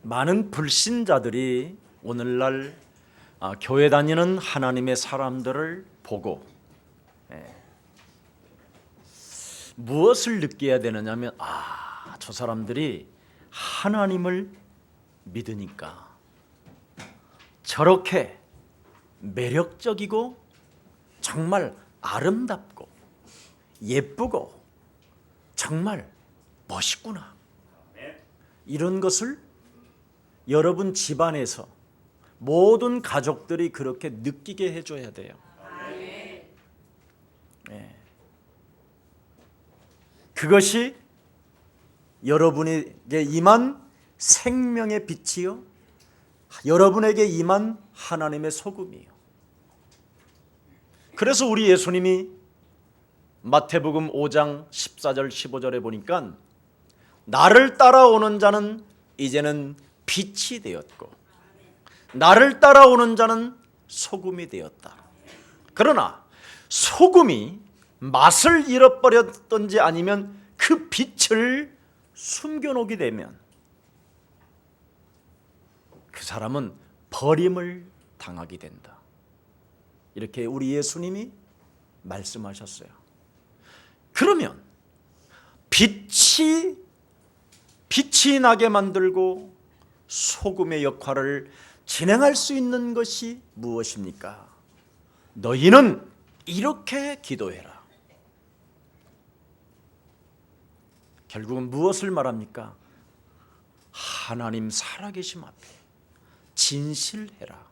많은 불신자들이 오늘날 교회 다니는 하나님의 사람들을 보고 무엇을 느껴야 되느냐면 저 사람들이 하나님을 믿으니까 저렇게 매력적이고 정말 아름답고 예쁘고 정말 멋있구나. 이런 것을 여러분 집안에서 모든 가족들이 그렇게 느끼게 해줘야 돼요. 그것이 여러분에게 임한 생명의 빛이요, 여러분에게 임한 하나님의 소금이요. 그래서 우리 예수님이 마태복음 5장 14절 15절에 보니까 나를 따라오는 자는 이제는 빛이 되었고 나를 따라오는 자는 소금이 되었다. 그러나 소금이 맛을 잃어버렸든지 아니면 그 빛을 숨겨놓게 되면 그 사람은 버림을 당하게 된다. 이렇게 우리 예수님이 말씀하셨어요. 그러면 빛이 나게 만들고 소금의 역할을 진행할 수 있는 것이 무엇입니까? 너희는 이렇게 기도해라. 결국은 무엇을 말합니까? 하나님 살아계심 앞에 진실해라.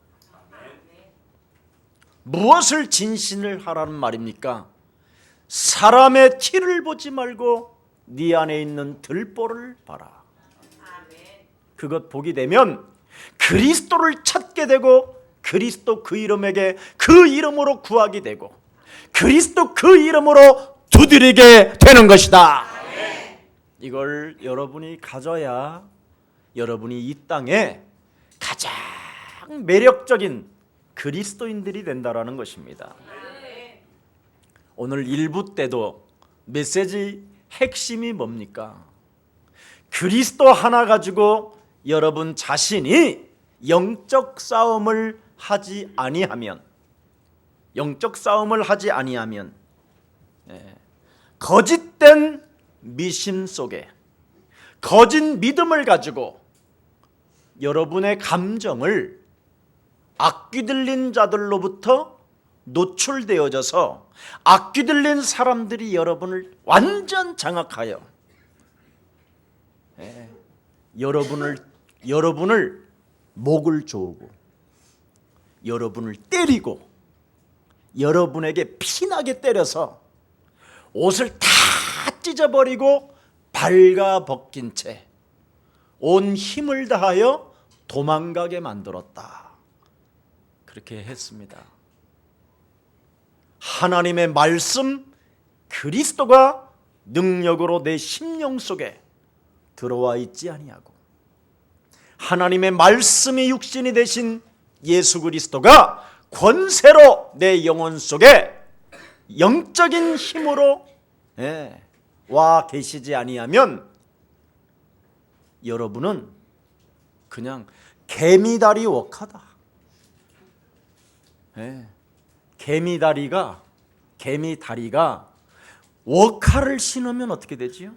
무엇을 진실을 하라는 말입니까? 사람의 티를 보지 말고 네 안에 있는 들보를 봐라. 그것 보게 되면 그리스도를 찾게 되고 그리스도 그 이름에게 그 이름으로 구하게 되고 그리스도 그 이름으로 두드리게 되는 것이다. 이걸 여러분이 가져야 여러분이 이 땅에 가장 매력적인 그리스도인들이 된다라는 것입니다. 오늘 1부 때도 메시지 핵심이 뭡니까? 그리스도 하나 가지고 여러분 자신이 영적 싸움을 하지 아니하면 거짓된 미심 속에 거짓 믿음을 가지고 여러분의 감정을 악귀 들린 자들로부터 노출되어져서 악귀 들린 사람들이 여러분을 완전 장악하여 여러분을 목을 조우고 여러분을 때리고 여러분에게 피나게 때려서 옷을 다 찢어버리고 발가벗긴 채 온 힘을 다하여 도망가게 만들었다. 그렇게 했습니다. 하나님의 말씀 그리스도가 능력으로 내 심령 속에 들어와 있지 아니하고 하나님의 말씀이 육신이 되신 예수 그리스도가 권세로 내 영혼 속에 영적인 힘으로 와 계시지 아니하면 여러분은 그냥 개미다리 웍하다. 개미다리가 웍화를 신으면 어떻게 되지요?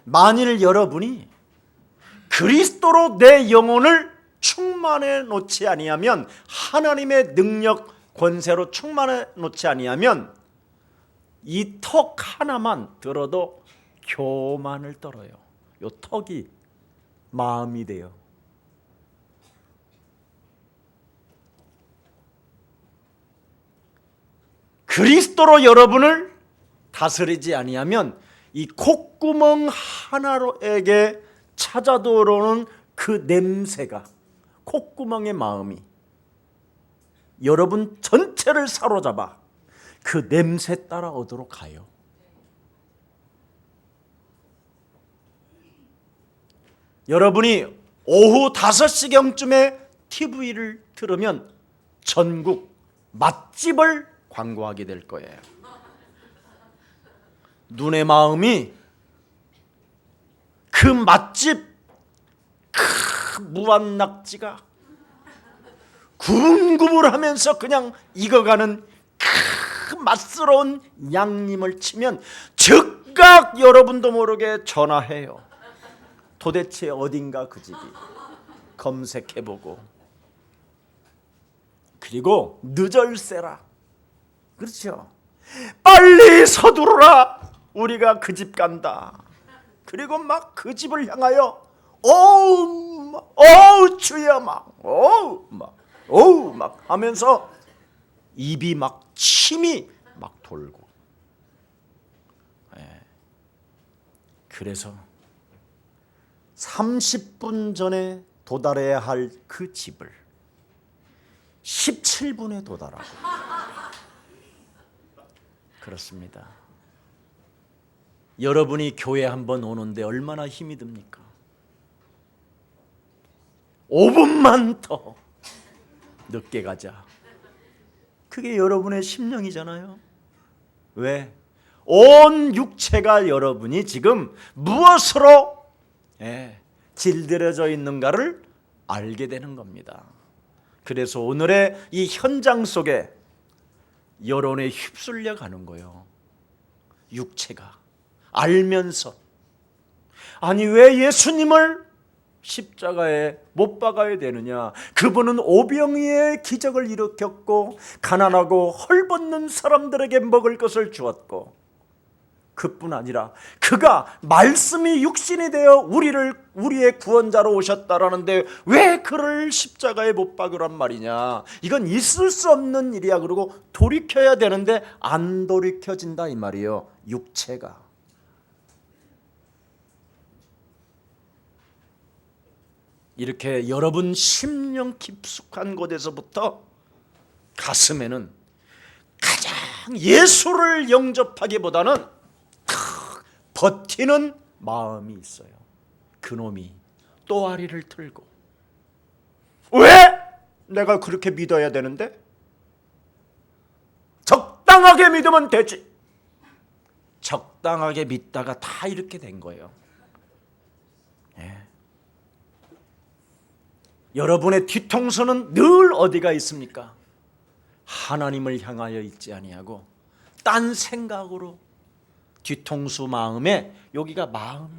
만일 여러분이 그리스도로 내 영혼을 충만해 놓지 아니하면 하나님의 능력 권세로 충만해 놓지 아니하면 이 턱 하나만 들어도 교만을 떨어요. 이 턱이 마음이 돼요. 그리스도로 여러분을 다스리지 아니하면 이 콧구멍 하나로에게 찾아 들어오는 그 냄새가 콧구멍의 마음이 여러분 전체를 사로잡아 그 냄새 따라 어디로 가요? 여러분이 오후 5시경쯤에 TV를 틀으면 전국 맛집을 광고하게 될 거예요. 눈의 마음이 그 맛집 무한낙지가 구불구불하면서 그냥 익어가는 그 맛스러운 양님을 치면 즉각 여러분도 모르게 전화해요. 도대체 어딘가 그 집이. 검색해보고. 그리고 늦을세라. 그렇죠. 빨리 서두르라. 우리가 그 집 간다. 그리고 막 그 집을 향하여 어우 주여 막 어우 막 하면서 입이 막 침이 막 돌고. 그래서 30분 전에 도달해야 할 그 집을 17분에 도달하고. 그렇습니다. 여러분이 교회 한번 오는데 얼마나 힘이 듭니까? 5분만 더 늦게 가자. 그게 여러분의 심령이잖아요. 왜? 온 육체가 여러분이 지금 무엇으로 질들여져 있는가를 알게 되는 겁니다. 그래서 오늘의 이 현장 속에 여론에 휩쓸려 가는 거예요. 육체가 알면서. 아니 왜 예수님을 십자가에 못 박아야 되느냐? 그분은 오병이의 기적을 일으켰고 가난하고 헐벗는 사람들에게 먹을 것을 주었고, 그뿐 아니라 그가 말씀이 육신이 되어 우리의 구원자로 오셨다라는데 왜 그를 십자가에 못 박으란 말이냐? 이건 있을 수 없는 일이야. 그러고 돌이켜야 되는데 안 돌이켜진다 이 말이에요. 육체가. 이렇게 여러분 심령 깊숙한 곳에서부터 가슴에는 가장 예수를 영접하기보다는 버티는 마음이 있어요. 그놈이 또아리를 틀고, 왜 내가 그렇게 믿어야 되는데? 적당하게 믿으면 되지. 적당하게 믿다가 다 이렇게 된 거예요. 여러분의 뒤통수는 늘 어디가 있습니까? 하나님을 향하여 있지 아니하고 딴 생각으로. 뒤통수 마음에 여기가 마음이에요.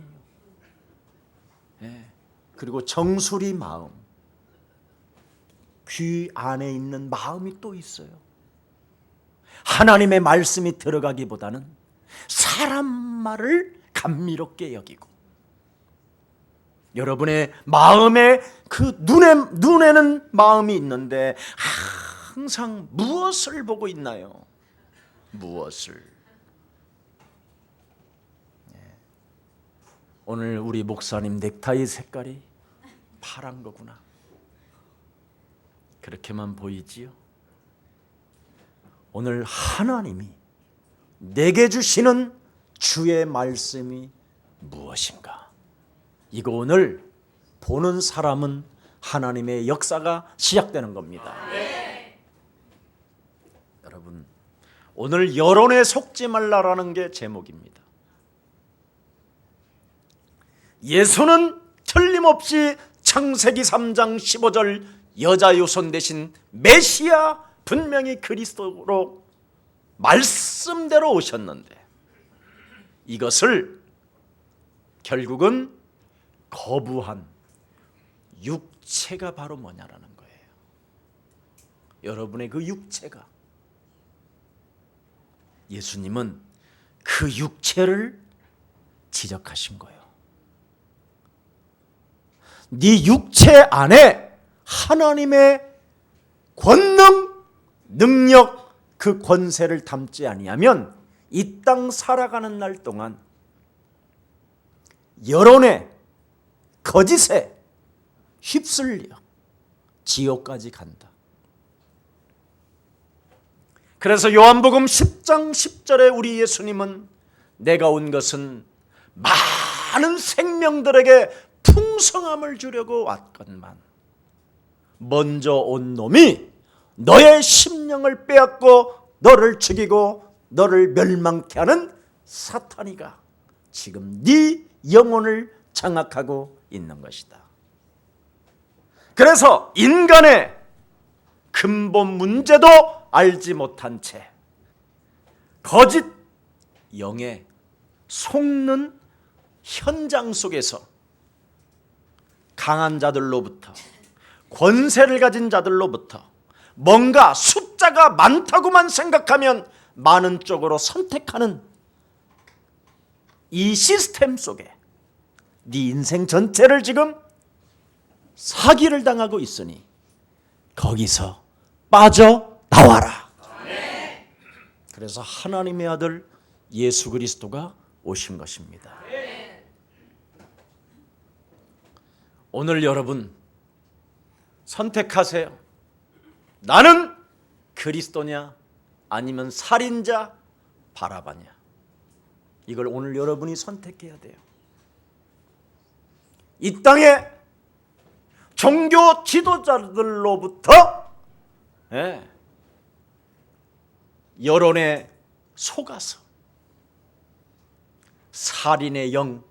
그리고 정수리 마음, 귀 안에 있는 마음이 또 있어요. 하나님의 말씀이 들어가기보다는 사람 말을 감미롭게 여기고, 여러분의 마음에 그 눈에는 마음이 있는데 항상 무엇을 보고 있나요? 무엇을? 오늘 우리 목사님 넥타이 색깔이 파란 거구나. 그렇게만 보이지요? 오늘 하나님이 내게 주시는 주의 말씀이 무엇인가? 이거 오늘 보는 사람은 하나님의 역사가 시작되는 겁니다. 여러분, 오늘 여론에 속지 말라라는 게 제목입니다. 예수는 틀림없이 창세기 3장 15절 여자 요손 대신 메시아, 분명히 그리스도로 말씀대로 오셨는데, 이것을 결국은 거부한 육체가 바로 뭐냐라는 거예요. 여러분의 그 육체가. 예수님은 그 육체를 지적하신 거예요. 네 육체 안에 하나님의 권능, 능력, 그 권세를 담지 아니하면 이 땅 살아가는 날 동안 여론에, 거짓에 휩쓸려 지옥까지 간다. 그래서 요한복음 10장 10절에 우리 예수님은 내가 온 것은 많은 생명들에게 풍성함을 주려고 왔건만 먼저 온 놈이 너의 심령을 빼앗고 너를 죽이고 너를 멸망케 하는 사탄이가 지금 네 영혼을 장악하고 있는 것이다. 그래서 인간의 근본 문제도 알지 못한 채 거짓 영에 속는 현장 속에서 강한 자들로부터, 권세를 가진 자들로부터 뭔가 숫자가 많다고만 생각하면 많은 쪽으로 선택하는 이 시스템 속에 네 인생 전체를 지금 사기를 당하고 있으니 거기서 빠져나와라. 그래서 하나님의 아들 예수 그리스도가 오신 것입니다. 오늘 여러분 선택하세요. 나는 그리스도냐 아니면 살인자 바라바냐. 이걸 오늘 여러분이 선택해야 돼요. 이 땅에 종교 지도자들로부터 여론에 속아서 살인의 영,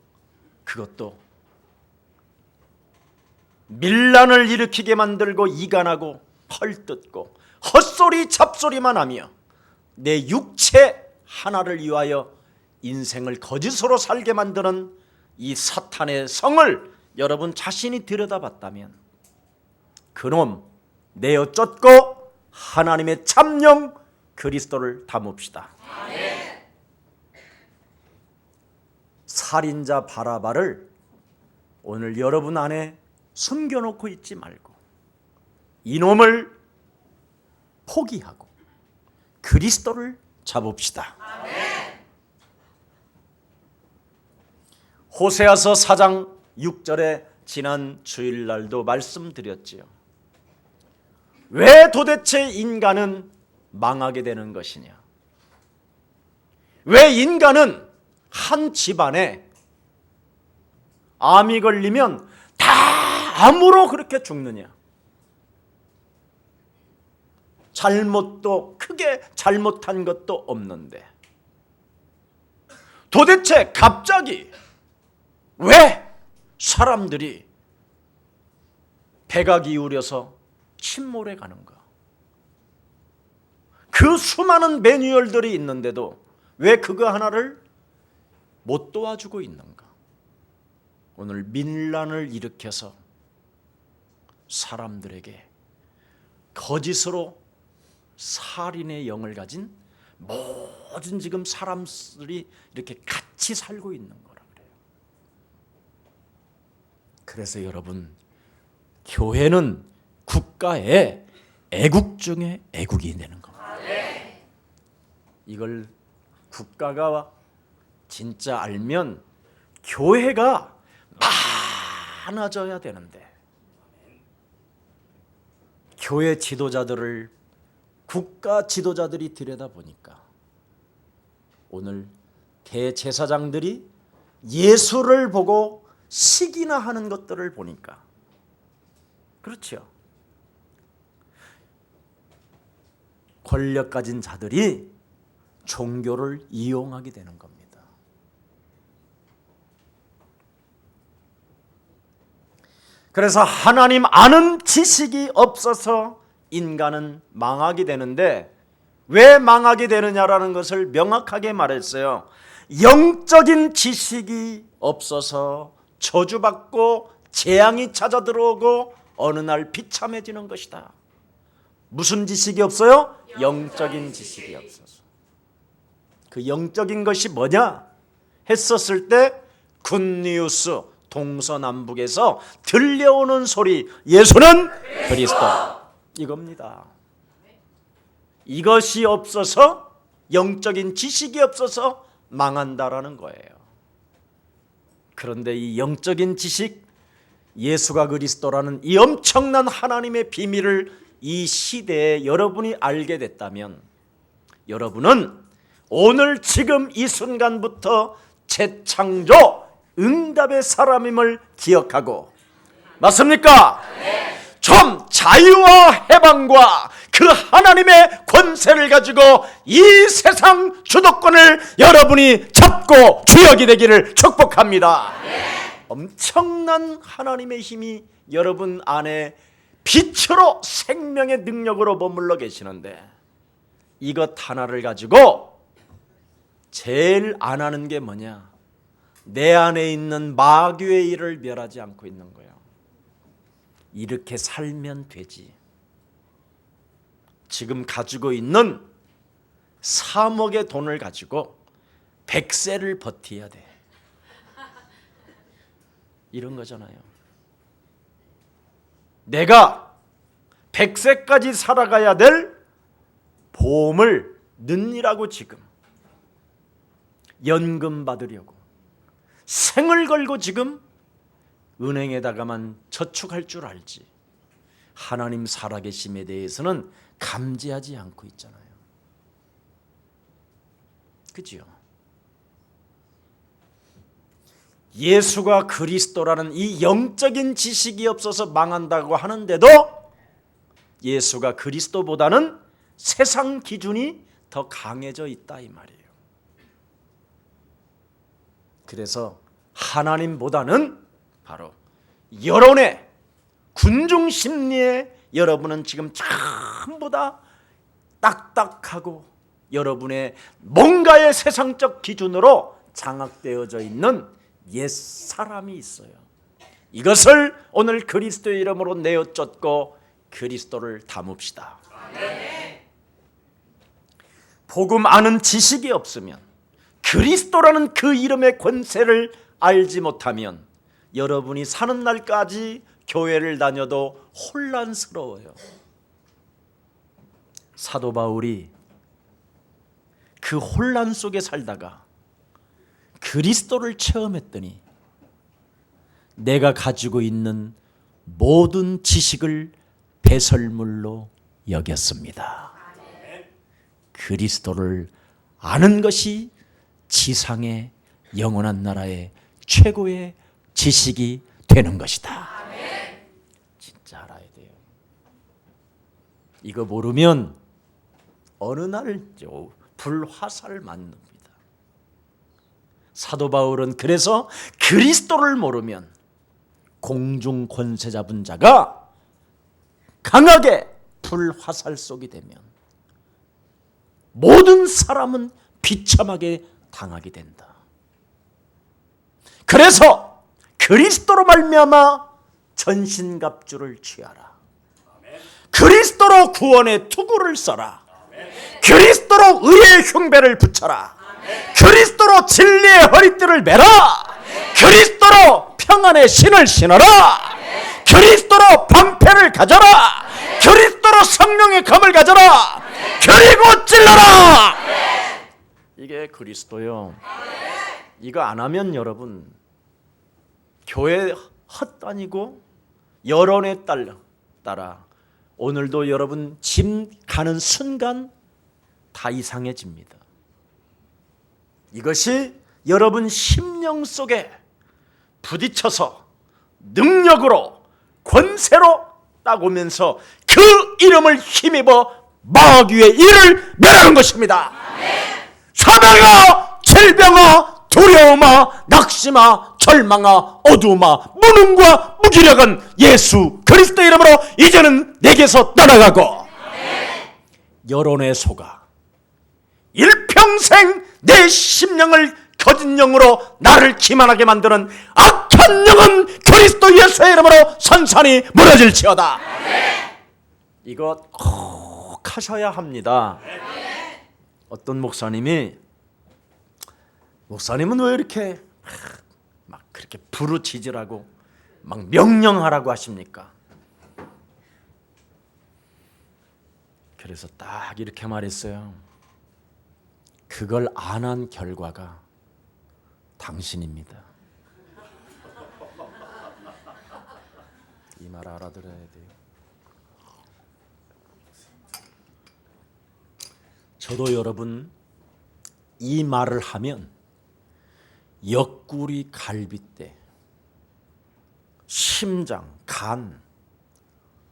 그것도 밀란을 일으키게 만들고 이간하고 헐뜯고 헛소리 잡소리만 하며 내 육체 하나를 위하여 인생을 거짓으로 살게 만드는 이 사탄의 성을 여러분 자신이 들여다봤다면 그놈 내어 쫓고 하나님의 참령 그리스도를 담읍시다. 아멘. 살인자 바라바를 오늘 여러분 안에 숨겨놓고 있지 말고 이놈을 포기하고 그리스도를 잡읍시다. 아멘. 호세아서 4장 6절에 지난 주일날도 말씀드렸지요. 왜 도대체 인간은 망하게 되는 것이냐? 왜 인간은 한 집안에 암이 걸리면 다 암으로 그렇게 죽느냐? 잘못도 크게 잘못한 것도 없는데 도대체 갑자기 왜 사람들이 배가 기울여서 침몰해 가는가? 그 수많은 매뉴얼들이 있는데도 왜 그거 하나를 못 도와주고 있는가? 오늘 민란을 일으켜서 사람들에게 거짓으로 살인의 영을 가진 모든 지금 사람들이 이렇게 같이 살고 있는 거라 그래요. 그래서 여러분, 교회는 국가의 애국 중에 애국이 되는 겁니다. 이걸 국가가 진짜 알면 교회가 많아져야 되는데 교회 지도자들을 국가 지도자들이 들여다보니까 오늘 대제사장들이 예수를 보고 시기나 하는 것들을 보니까 그렇죠. 권력 가진 자들이 종교를 이용하게 되는 겁니다. 그래서 하나님 아는 지식이 없어서 인간은 망하게 되는데 왜 망하게 되느냐라는 것을 명확하게 말했어요. 영적인 지식이 없어서 저주받고 재앙이 찾아 들어오고 어느 날 비참해지는 것이다. 무슨 지식이 없어요? 영적인 지식이 없어서. 그 영적인 것이 뭐냐 했었을 때 굿니우스 동서남북에서 들려오는 소리, 예수는 그리스도, 이겁니다. 이것이 없어서, 영적인 지식이 없어서 망한다라는 거예요. 그런데 이 영적인 지식, 예수가 그리스도라는 이 엄청난 하나님의 비밀을 이 시대에 여러분이 알게 됐다면 여러분은 오늘 지금 이 순간부터 재창조 응답의 사람임을 기억하고, 맞습니까? 네. 좀 자유와 해방과 그 그 하나님의 권세를 가지고 이 세상 주도권을 여러분이 잡고 주역이 되기를 축복합니다. 엄청난 하나님의 힘이 여러분 안에 빛으로 생명의 능력으로 머물러 계시는데, 이것 하나를 가지고 제일 안 하는 게 뭐냐? 내 안에 있는 마귀의 일을 멸하지 않고 있는 거예요. 이렇게 살면 되지. 지금 가지고 있는 3억의 돈을 가지고 100세를 버텨야 돼. 이런 거잖아요. 내가 100세까지 살아가야 될 보험을 넣으라고 지금 연금 받으려고 생을 걸고 지금 은행에다가만 저축할 줄 알지, 하나님 살아계심에 대해서는 감지하지 않고 있잖아요. 그지요? 예수가 그리스도라는 이 영적인 지식이 없어서 망한다고 하는데도 예수가 그리스도보다는 세상 기준이 더 강해져 있다 이 말이에요. 그래서 하나님보다는 바로 여론의 군중 심리에 여러분은 지금 전부 다 딱딱하고 여러분의 뭔가의 세상적 기준으로 장악되어져 있는 옛 사람이 있어요. 이것을 오늘 그리스도의 이름으로 내어 쫓고 그리스도를 담읍시다. 복음 아는 지식이 없으면, 그리스도라는 그 이름의 권세를 알지 못하면 여러분이 사는 날까지 교회를 다녀도 혼란스러워요. 사도 바울이 그 혼란 속에 살다가 그리스도를 체험했더니 내가 가지고 있는 모든 지식을 배설물로 여겼습니다. 그리스도를 아는 것이 지상의 영원한 나라의 최고의 지식이 되는 것이다. 진짜 알아야 돼요. 이거 모르면 어느 날 불화살 맞습니다. 사도 바울은 그래서 그리스도를 모르면 공중 권세 잡은 자가 강하게 불화살 쏘게 되면 모든 사람은 비참하게 당하게 된다. 그래서 그리스도로 말미암아 전신갑주를 취하라. 그리스도로 구원의 투구를 써라. 그리스도로 의의 흉배를 붙여라. 그리스도로 진리의 허리띠를 매라. 그리스도로 평안의 신을 신어라. 그리스도로 방패를 가져라. 그리스도로 성령의 검을 가져라. 그리고 찔러라. 이게 그리스도요. 이거 안 하면 여러분 교회 헛다니고 여론에 따라 오늘도 여러분 짐 가는 순간 다 이상해집니다. 이것이 여러분 심령 속에 부딪혀서 능력으로 권세로 딱 오면서 그 이름을 힘입어 마귀의 일을 멸하는 것입니다. 사망아, 질병아, 두려움아, 낙심아, 절망아, 어두움아, 무능과 무기력은 예수 그리스도 이름으로 이제는 내게서 떠나가고, 여론의 소가 일평생 내 심령을 거짓 영으로 나를 기만하게 만드는 악한 영은 그리스도 예수의 이름으로 선산이 무너질지어다. 이거 꼭 하셔야 합니다. 어떤 목사님은 왜 이렇게 막 그렇게 부르짖으라고 막 명령하라고 하십니까? 그래서 딱 이렇게 말했어요. 그걸 안 한 결과가 당신입니다. 이 말 알아들어야 돼요. 저도 여러분 이 말을 하면 옆구리, 갈비뼈, 심장, 간,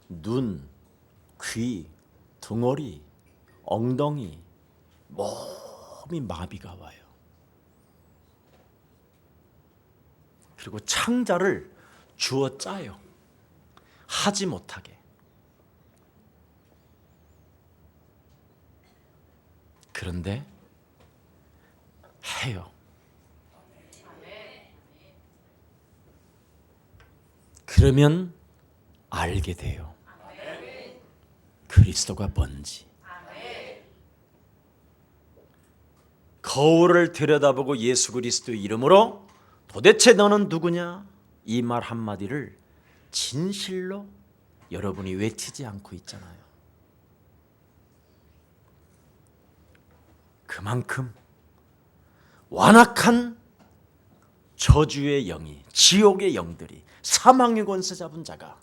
눈, 귀, 등허리, 엉덩이, 몸이 마비가 와요. 그리고 창자를 주어 짜요. 하지 못하게. 그런데 해요. 그러면 알게 돼요. 그리스도가 뭔지. 거울을 들여다보고 예수 그리스도 이름으로 도대체 너는 누구냐? 이 말 한마디를 진실로 여러분이 외치지 않고 있잖아요. 그만큼 완악한 저주의 영이, 지옥의 영들이, 사망의 권세 잡은 자가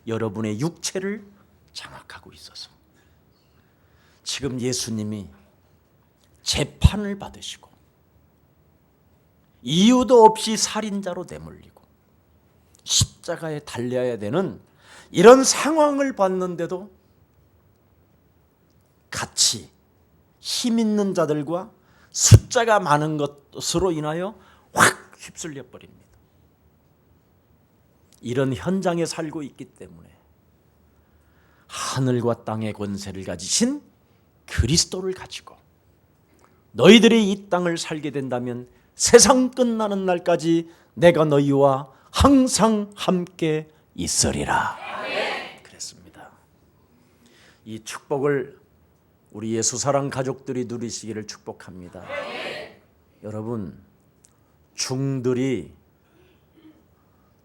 여러분의 육체를 장악하고 있어서 지금 예수님이 재판을 받으시고 이유도 없이 살인자로 내몰리고 십자가에 달려야 되는 이런 상황을 봤는데도 같이 힘 있는 자들과 숫자가 많은 것으로 인하여 확 휩쓸려 버립니다. 이런 현장에 살고 있기 때문에 하늘과 땅의 권세를 가지신 그리스도를 가지고 너희들이 이 땅을 살게 된다면 세상 끝나는 날까지 내가 너희와 항상 함께 있으리라. 그랬습니다. 이 축복을 우리 예수사랑 가족들이 누리시기를 축복합니다. 여러분, 중들이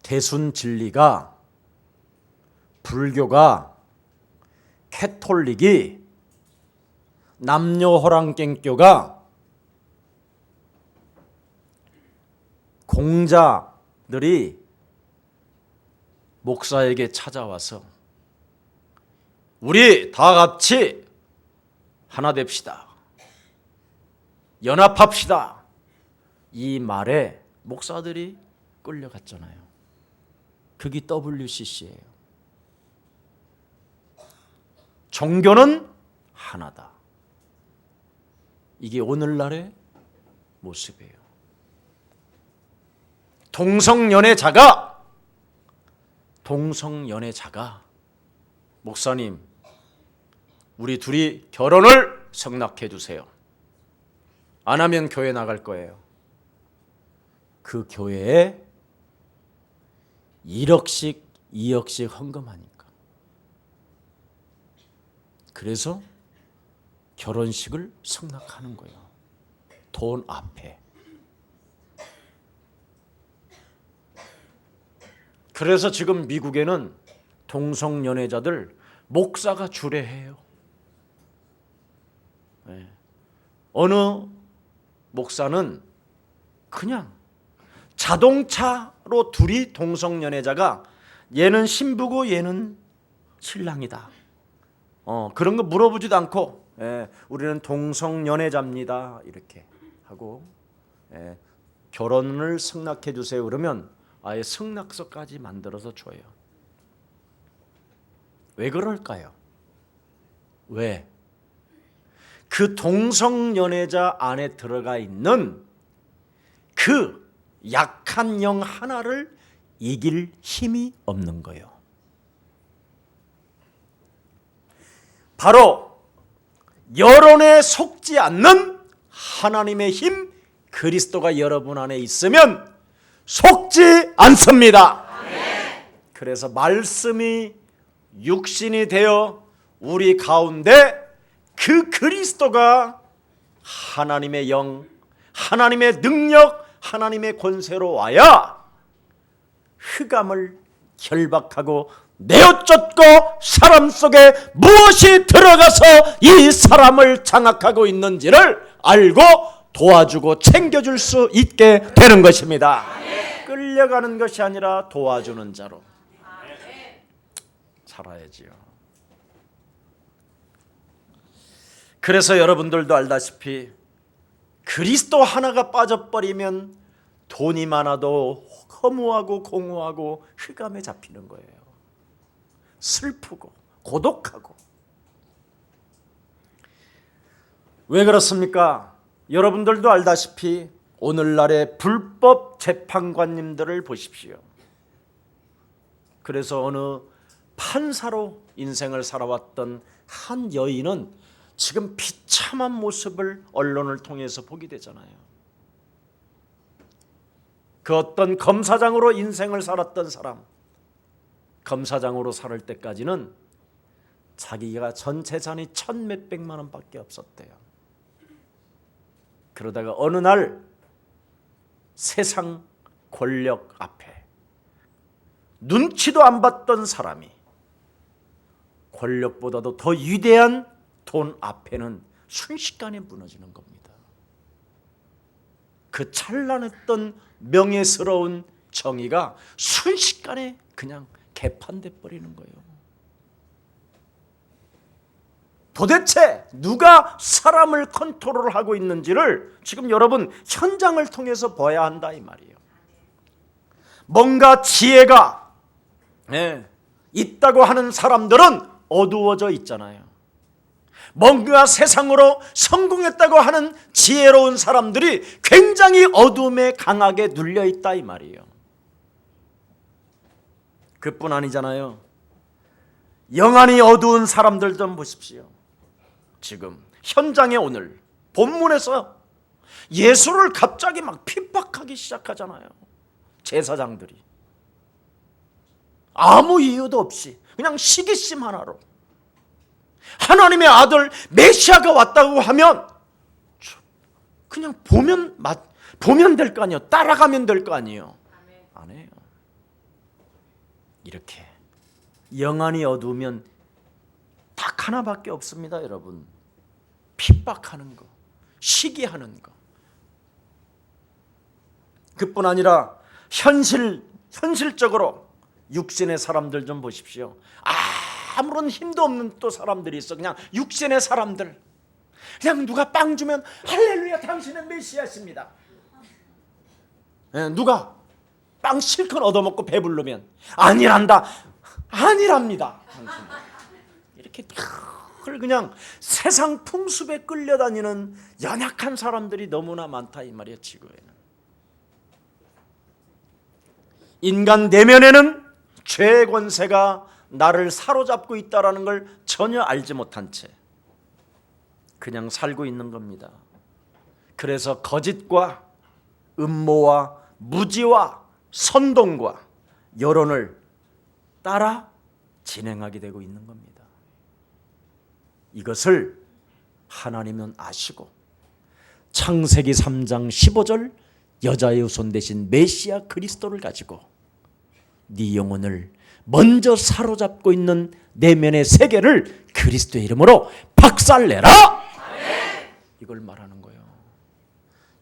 대순 진리가, 불교가, 캐톨릭이, 남녀 호랑깽교가, 공자들이 목사에게 찾아와서 우리 다 같이 하나 됩시다, 연합합시다, 이 말에 목사들이 끌려갔잖아요. 그게 WCC예요. 종교는 하나다. 이게 오늘날의 모습이에요. 동성연애자가 목사님, 우리 둘이 결혼을 성낙해 주세요. 안 하면 교회 나갈 거예요. 그 교회에 1억씩 2억씩 헌금하니까. 그래서 결혼식을 성낙하는 거예요. 돈 앞에. 그래서 지금 미국에는 동성연애자들 목사가 주례해요. 네. 어느 목사는 그냥 자동차로 둘이 동성연애자가 얘는 신부고 얘는 신랑이다. 그런 거 물어보지도 않고 우리는 동성연애자입니다. 이렇게 하고 결혼을 승낙해 주세요. 그러면 아예 승낙서까지 만들어서 줘요. 왜 그럴까요? 왜? 그 동성연애자 안에 들어가 있는 그 약한 영 하나를 이길 힘이 없는 거예요. 바로 여론에 속지 않는 하나님의 힘, 그리스도가 여러분 안에 있으면 속지 않습니다. 그래서 말씀이 육신이 되어 우리 가운데 그 그리스도가 하나님의 영, 하나님의 능력, 하나님의 권세로 와야 흑암을 결박하고 내어쫓고 사람 속에 무엇이 들어가서 이 사람을 장악하고 있는지를 알고 도와주고 챙겨줄 수 있게 되는 것입니다. 끌려가는 것이 아니라 도와주는 자로 살아야지요. 그래서 여러분들도 알다시피 그리스도 하나가 빠져버리면 돈이 많아도 허무하고 공허하고 흑암에 잡히는 거예요. 슬프고 고독하고 왜 그렇습니까? 여러분들도 알다시피 오늘날의 불법 재판관님들을 보십시오. 그래서 어느 판사로 인생을 살아왔던 한 여인은 지금 비참한 모습을 언론을 통해서 보게 되잖아요. 그 어떤 검사장으로 인생을 살았던 사람, 검사장으로 살을 때까지는 자기가 전 재산이 1,몇백만 원밖에 없었대요. 그러다가 어느 날 세상 권력 앞에 눈치도 안 봤던 사람이 권력보다도 더 위대한 돈 앞에는 순식간에 무너지는 겁니다. 그 찬란했던 명예스러운 정의가 순식간에 그냥 개판돼 버리는 거예요. 도대체 누가 사람을 컨트롤하고 있는지를 지금 여러분 현장을 통해서 봐야 한다 이 말이에요. 뭔가 지혜가 있다고 하는 사람들은 어두워져 있잖아요. 뭔가 세상으로 성공했다고 하는 지혜로운 사람들이 굉장히 어둠에 강하게 눌려 있다 이 말이에요. 그뿐 아니잖아요. 영안이 어두운 사람들 좀 보십시오. 지금 현장에 오늘 본문에서 예수를 갑자기 막 핍박하기 시작하잖아요. 제사장들이 아무 이유도 없이 그냥 시기심 하나로 하나님의 아들 메시아가 왔다고 하면 그냥 보면 될 거 아니에요. 따라가면 될 거 아니에요. 안 해요. 이렇게 영안이 어두우면 딱 하나밖에 없습니다, 여러분. 핍박하는 거, 시기하는 거. 그뿐 아니라 현실적으로 육신의 사람들 좀 보십시오. 아무런 힘도 없는 또 사람들이 있어. 그냥 육신의 사람들. 그냥 누가 빵 주면 할렐루야 당신은 메시아십니다. 누가 빵 실컷 얻어먹고 배부르면 아니랍니다. 당신. 이렇게 그냥 세상 풍습에 끌려다니는 연약한 사람들이 너무나 많다 이 말이에요. 지구에는. 인간 내면에는 죄의 권세가 나를 사로잡고 있다는 걸 전혀 알지 못한 채 그냥 살고 있는 겁니다. 그래서 거짓과 음모와 무지와 선동과 여론을 따라 진행하게 되고 있는 겁니다. 이것을 하나님은 아시고 창세기 3장 15절 여자의 후손 대신 메시아 그리스도를 가지고 네 영혼을 먼저 사로잡고 있는 내면의 세계를 그리스도의 이름으로 박살내라. 이걸 말하는 거예요.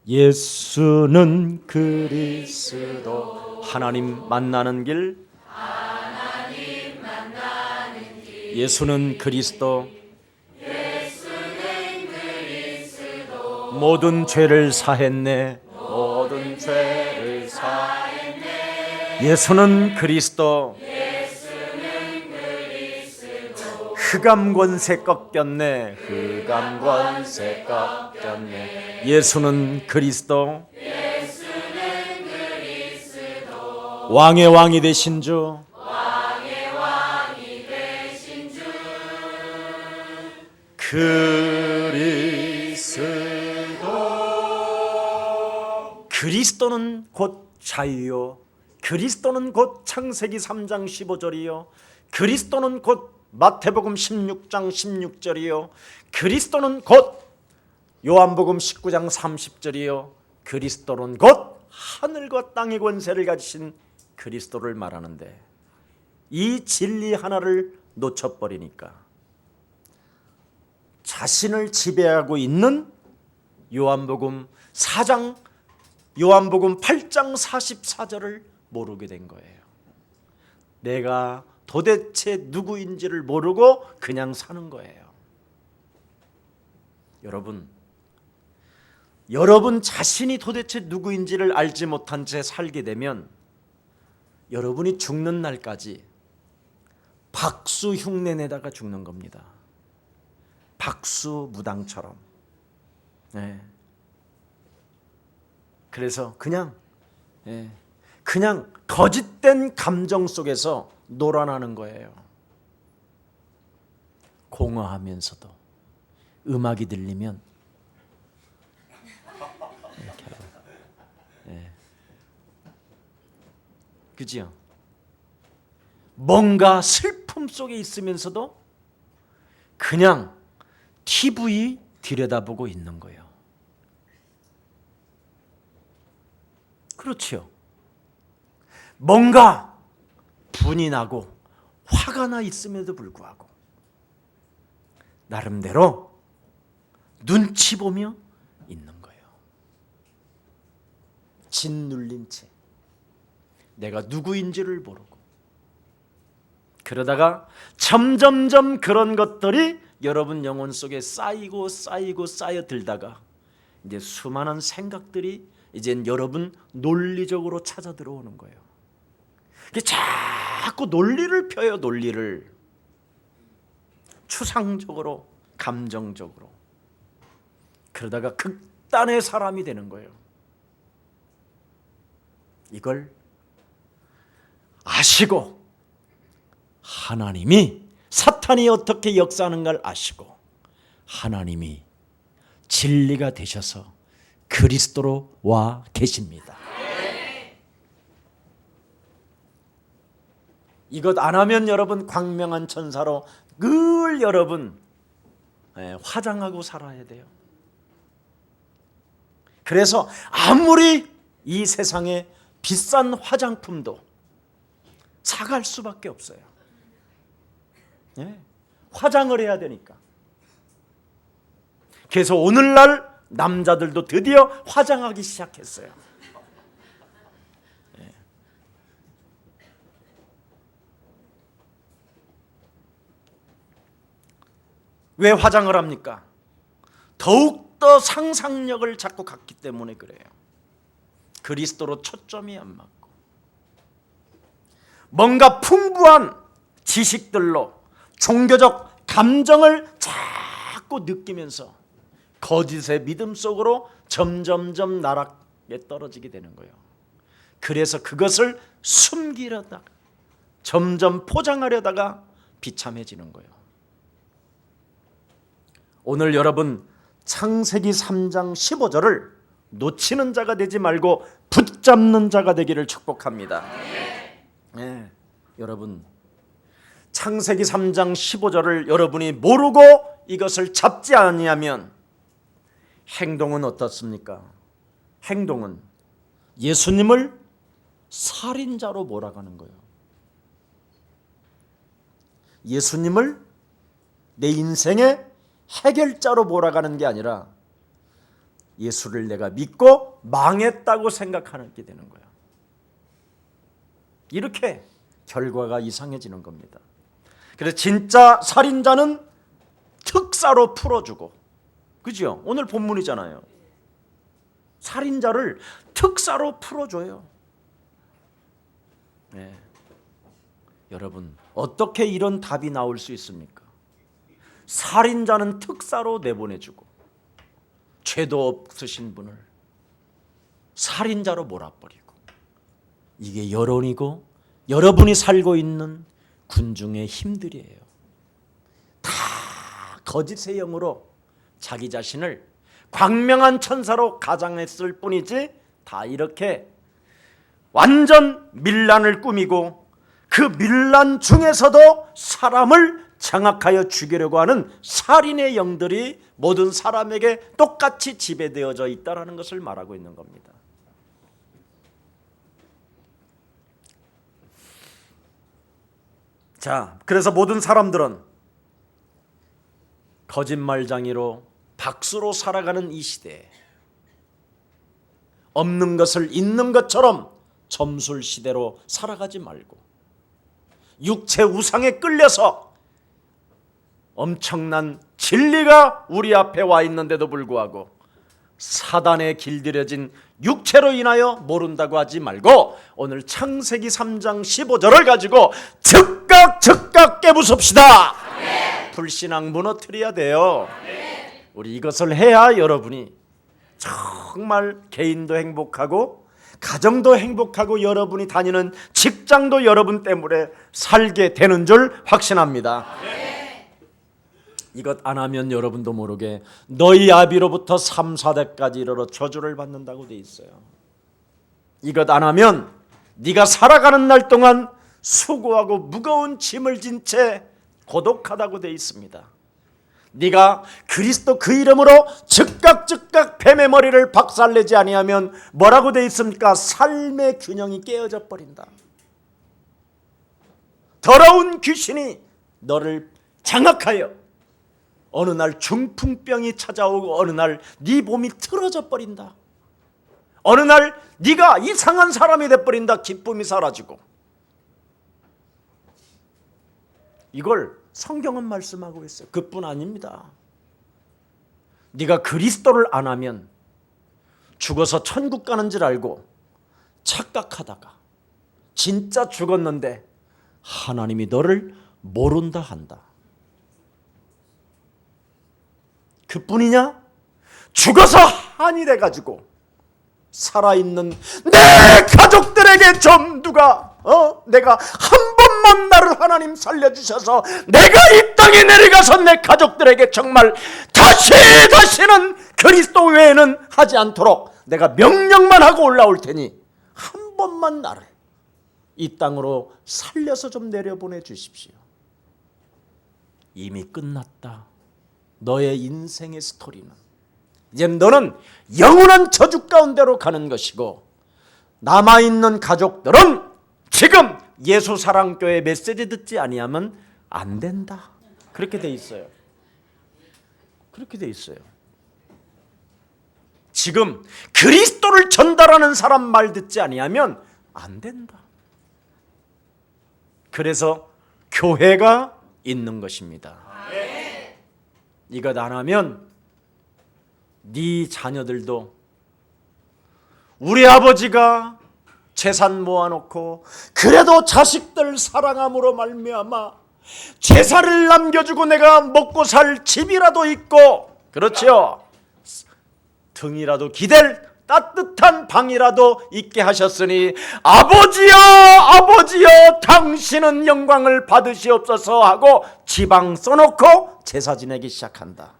예수는 그리스도 하나님 만나는 길. 예수는 그리스도 모든 죄를 사했네. 모든 죄를 사했네. 예수는 그리스도 흑암 권세 꺾였네. 흑암 권세 꺾였네. 예수는 그리스도 왕의 왕이 되신 주 그리스도는 곧 자유요. 그리스도는 곧 창세기 3장 15절이요. 그리스도는 곧 마태복음 16장 16절이요. 그리스도는 곧 요한복음 19장 30절이요. 그리스도는 곧 하늘과 땅의 권세를 가지신 그리스도를 말하는데 이 진리 하나를 놓쳐버리니까 자신을 지배하고 있는 요한복음 8장 44절을 모르게 된 거예요. 내가 도대체 누구인지를 모르고 그냥 사는 거예요. 여러분 자신이 도대체 누구인지를 알지 못한 채 살게 되면 여러분이 죽는 날까지 박수 흉내 내다가 죽는 겁니다. 박수 무당처럼. 네. 그래서 그냥 거짓된 감정 속에서 놀아나는 거예요. 공허하면서도 음악이 들리면 이렇게 하고. 그죠? 뭔가 슬픔 속에 있으면서도 그냥 TV 들여다보고 있는 거예요. 그렇죠. 뭔가 분이 나고 화가 나 있음에도 불구하고 나름대로 눈치 보며 있는 거예요. 짓눌린 채 내가 누구인지를 모르고. 그러다가 점점점 그런 것들이 여러분 영혼 속에 쌓이고 쌓여들다가 이제 수많은 생각들이 이제 여러분 논리적으로 찾아 들어오는 거예요. 자꾸 논리를 펴요. 논리를 추상적으로, 감정적으로. 그러다가 극단의 사람이 되는 거예요. 이걸 아시고 하나님이, 사탄이 어떻게 역사하는 걸 아시고 하나님이 진리가 되셔서 그리스도로 와 계십니다. 이것 안 하면 여러분 광명한 천사로 늘 여러분 화장하고 살아야 돼요. 그래서 아무리 이 세상에 비싼 화장품도 사갈 수밖에 없어요. 화장을 해야 되니까. 그래서 오늘날 남자들도 드디어 화장하기 시작했어요. 왜 화장을 합니까? 더욱더 상상력을 자꾸 갖기 때문에 그래요. 그리스도로 초점이 안 맞고 뭔가 풍부한 지식들로 종교적 감정을 자꾸 느끼면서 거짓의 믿음 속으로 점점점 나락에 떨어지게 되는 거예요. 그래서 그것을 숨기려다가 점점 포장하려다가 비참해지는 거예요. 오늘 여러분 창세기 3장 15절을 놓치는 자가 되지 말고 붙잡는 자가 되기를 축복합니다. 여러분 창세기 3장 15절을 여러분이 모르고 이것을 잡지 아니하면 행동은 어떻습니까? 행동은 예수님을 살인자로 몰아가는 거예요. 예수님을 내 인생의 해결자로 몰아가는 게 아니라 예수를 내가 믿고 망했다고 생각하게 되는 거예요. 이렇게 결과가 이상해지는 겁니다. 그래서 진짜 살인자는 특사로 풀어주고, 그죠? 오늘 본문이잖아요. 살인자를 특사로 풀어줘요. 여러분 어떻게 이런 답이 나올 수 있습니까? 살인자는 특사로 내보내주고 죄도 없으신 분을 살인자로 몰아버리고, 이게 여론이고 여러분이 살고 있는 군중의 힘들이에요. 다 거짓의 영으로 자기 자신을 광명한 천사로 가장했을 뿐이지 다 이렇게 완전 밀란을 꾸미고 그 밀란 중에서도 사람을 장악하여 죽이려고 하는 살인의 영들이 모든 사람에게 똑같이 지배되어져 있다는 것을 말하고 있는 겁니다. 자, 그래서 모든 사람들은 거짓말장이로 박수로 살아가는 이 시대에 없는 것을 있는 것처럼 점술 시대로 살아가지 말고 육체 우상에 끌려서 엄청난 진리가 우리 앞에 와 있는데도 불구하고 사단에 길들여진 육체로 인하여 모른다고 하지 말고 오늘 창세기 3장 15절을 가지고 즉각 깨부숩시다. 불신앙 무너뜨려야 돼요. 우리 이것을 해야 여러분이 정말 개인도 행복하고 가정도 행복하고 여러분이 다니는 직장도 여러분 때문에 살게 되는 줄 확신합니다. 이것 안 하면 여러분도 모르게 너희 아비로부터 3, 4대까지 이르러 저주를 받는다고 돼 있어요. 이것 안 하면 네가 살아가는 날 동안 수고하고 무거운 짐을 진 채 고독하다고 돼 있습니다. 네가 그리스도 그 이름으로 즉각 뱀의 머리를 박살내지 아니하면 뭐라고 돼 있습니까? 삶의 균형이 깨어져 버린다. 더러운 귀신이 너를 장악하여 어느 날 중풍병이 찾아오고 어느 날 네 몸이 틀어져 버린다. 어느 날 네가 이상한 사람이 돼 버린다. 기쁨이 사라지고. 이걸 성경은 말씀하고 있어요. 그뿐 아닙니다. 네가 그리스도를 안 하면 죽어서 천국 가는 줄 알고 착각하다가 진짜 죽었는데 하나님이 너를 모른다 한다. 그뿐이냐? 죽어서 한이 돼가지고 살아있는 내 가족들에게 좀 누가 내가 한 번만 나를 하나님 살려주셔서 내가 이 땅에 내려가서 내 가족들에게 정말 다시는 그리스도 외에는 하지 않도록 내가 명령만 하고 올라올 테니 한 번만 나를 이 땅으로 살려서 좀 내려보내 주십시오. 이미 끝났다. 너의 인생의 스토리는 이제 너는 영원한 저주 가운데로 가는 것이고 남아있는 가족들은 지금 예수사랑교회 메시지 듣지 아니하면 안 된다. 그렇게 돼 있어요. 그렇게 돼 있어요. 지금 그리스도를 전달하는 사람 말 듣지 아니하면 안 된다. 그래서 교회가 있는 것입니다. 이것 안 하면 네 자녀들도 우리 아버지가 재산 모아놓고 그래도 자식들 사랑함으로 말미암아 재산을 남겨주고 내가 먹고 살 집이라도 있고 그렇죠. 등이라도 기댈 따뜻한 방이라도 있게 하셨으니 아버지여 당신은 영광을 받으시옵소서 하고 지방 써놓고 제사 지내기 시작한다.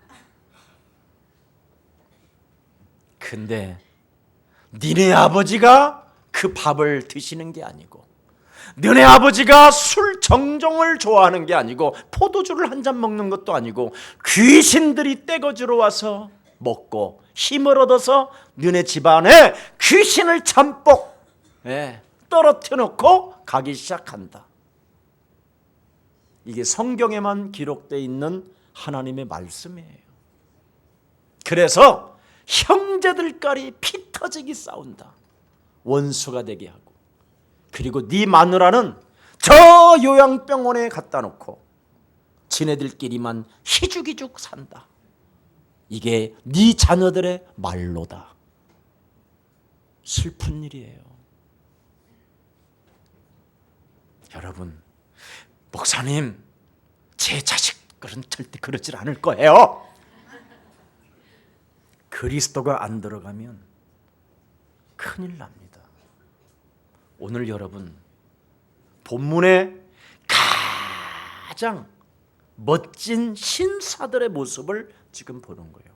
근데 니네 아버지가 그 밥을 드시는 게 아니고 너네 아버지가 술 정종을 좋아하는 게 아니고 포도주를 한 잔 먹는 것도 아니고 귀신들이 떼거지로 와서 먹고 힘을 얻어서 너네 집안에 귀신을 잠복 떨어뜨려 놓고 가기 시작한다. 이게 성경에만 기록되어 있는 하나님의 말씀이에요. 그래서 형제들끼리 피 터지기 싸운다. 원수가 되게 하고 그리고 네 마누라는 저 요양병원에 갖다 놓고 지네들끼리만 희죽희죽 산다. 이게 네 자녀들의 말로다. 슬픈 일이에요. 여러분, 목사님, 제 자식들은 절대 그러질 않을 거예요. 그리스도가 안 들어가면 큰일 납니다. 오늘 여러분 본문에 가장 멋진 신사들의 모습을 지금 보는 거예요.